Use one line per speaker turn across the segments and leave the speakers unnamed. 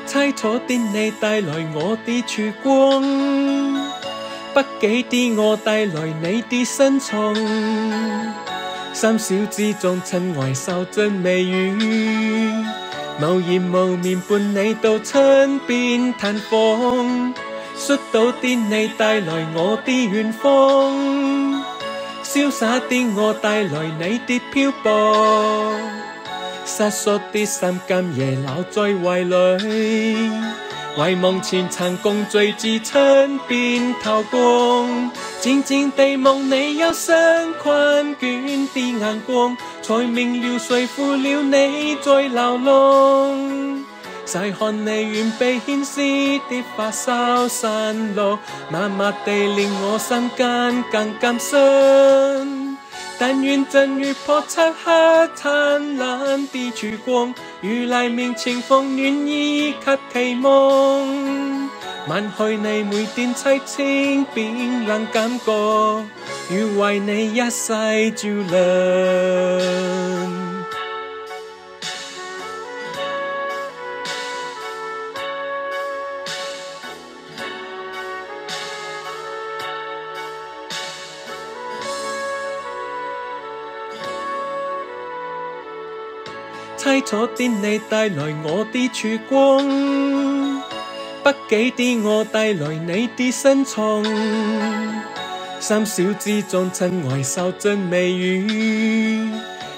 猜錯的你帶來我的曙光，不羈的我帶來你的深藏，三小之中親愛受盡美語，無言無面伴你到親邊探訪，率到的你帶來我的遠方，瀟灑的我帶來你的漂泊，瑟縮的心今夜留在懷裡，遺忘前曾共聚至親邊透光，靜靜地望你憂傷困倦的眼光，才明了誰負了你在流浪，細看你遠被牽絲的髮梢散落，默默地令我心間更感傷。但願真如破漆黑燦爛的曙光，如黎明晴風暖意及期望，吻去你每點凄清便能感覺，如為你一世照亮。猜錯的你帶來我的曙光，不羈的我帶來你的深藏，三小之中親愛受盡美語，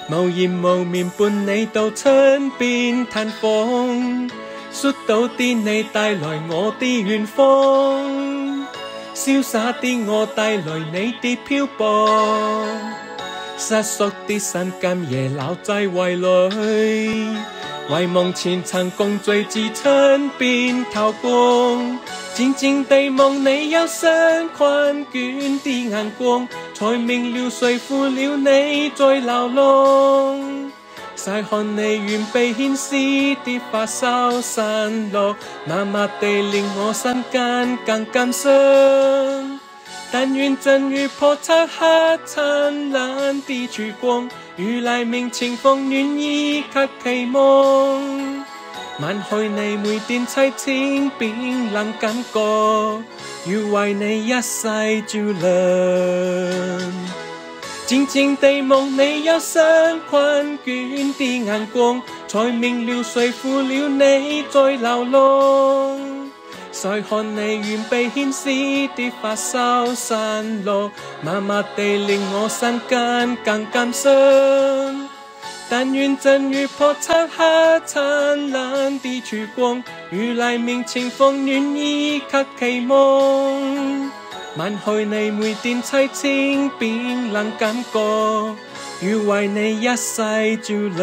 無言無面伴你到親邊探訪，率到的你帶來我的遠方，瀟灑的我帶來你的漂泊，瑟縮的心今夜留在懷裡，遺忘前曾共聚至親邊透光，靜靜地望你憂傷困倦的眼光，才明了誰負了你在流浪，細看你遠被牽絲的髮梢散落，默默地令我心間更感傷。但願真如破漆黑燦爛的曙光，如黎明晴風暖意及期望，吻去你每點凄清便能感覺，如為你一世照亮。靜靜地望你憂傷困倦的眼光，才明了誰負了你在流浪，細看你遠被牽絲的髮梢散落，默默地令我心間更感傷。但願真如破漆黑燦爛的曙光，如黎明晴風暖意及期望，吻去你每點凄清便能感覺，如為你一世照亮。